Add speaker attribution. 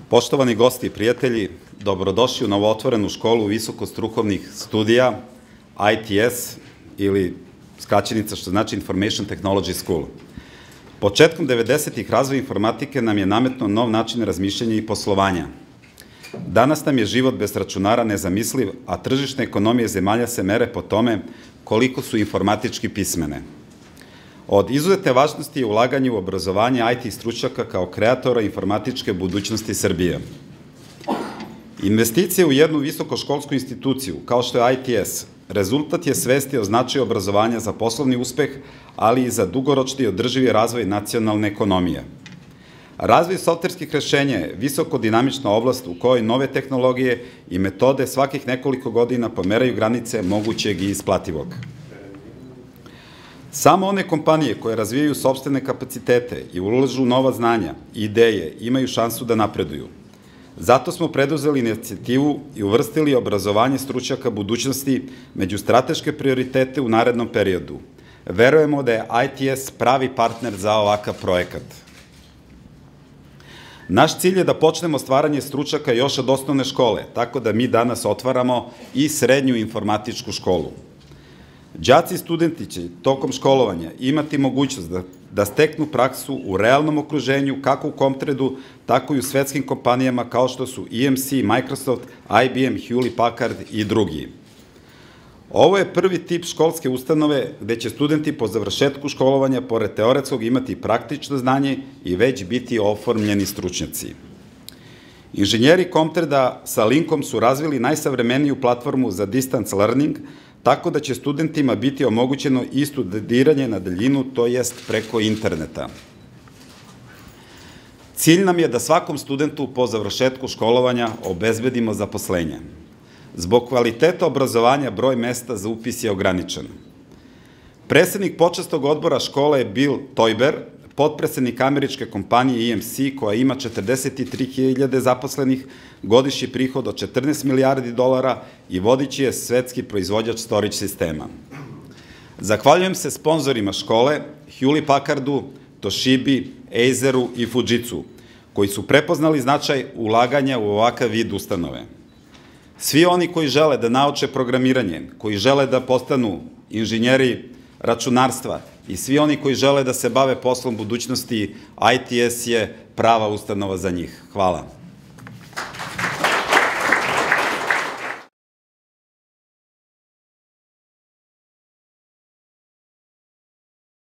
Speaker 1: Poštovani gosti i prijatelji, dobrodošli u novootvorenu školu visokostrukovnih studija ITS ili skraćenica što znači Information Technology School. Početkom 90-ih razvoj informatike nam je nametno nov način razmišljanja i poslovanja. Danas nam je život bez računara nezamisliv, a tržišne ekonomije zemalja se mere po tome koliko su informatički pismene. Od izuzetne važnosti je ulaganje u obrazovanje IT stručnjaka kao kreatora informatičke budućnosti Srbije. Investicije u jednu visokoškolsku instituciju, kao što je ITS, rezultat je svesti o značaju obrazovanja za poslovni uspeh, ali i za dugoročni i održivi razvoj nacionalne ekonomije. Razvoj softverskih rešenja je visoko dinamična oblast u kojoj nove tehnologije i metode svakih nekoliko godina pomeraju granice mogućeg i isplativog. Samo one kompanije koje razvijaju sopstvene kapacitete i ulažu nova znanja i ideje imaju šansu da napreduju. Zato smo preduzeli inicijativu i uvrstili obrazovanje stručnjaka budućnosti među strateške prioritete u narednom periodu. Verujemo da je ITS pravi partner za ovakav projekat. Naš cilj je da počnemo stvaranje stručnjaka još od osnovne škole, tako da mi danas otvaramo i srednju informatičku školu. Đaci i studenti će tokom školovanja imati mogućnost da steknu praksu u realnom okruženju, kako u Comtredu, tako i u svetskim kompanijama kao što su EMC, Microsoft, IBM, Hewlett Packard i drugi. Ovo je prvi tip školske ustanove gde će studenti po završetku školovanja, pored teoretskog, imati praktično znanje i već biti oformljeni stručnjaci. Inženjeri Comtreda sa Linkom su razvili najsavremeniju platformu za distance learning, tako da će studentima biti omogućeno i studiranje na daljinu, to jest preko interneta. Cilj nam je da svakom studentu po završetku školovanja obezbedimo zaposlenje. Zbog kvaliteta obrazovanja broj mesta za upis je ograničen. Predsednik počasnog odbora škole je Bill Toiber, potpredsednik američke kompanije EMC koja ima 43.000 zaposlenih, godišnji prihod od 14 milijardi dolara i vodeći je svetski proizvođač storage sistema. Zahvaljujem se sponzorima škole, Hewlett Packardu, Toshibi, Aceru i Fujitsu, koji su prepoznali značaj ulaganja u ovakav vid ustanove. Svi oni koji žele da nauče programiranje, koji žele da postanu inženjeri računarstva i svi oni koji žele da se bave poslom budućnosti, ITS je prava ustanova za njih. Hvala.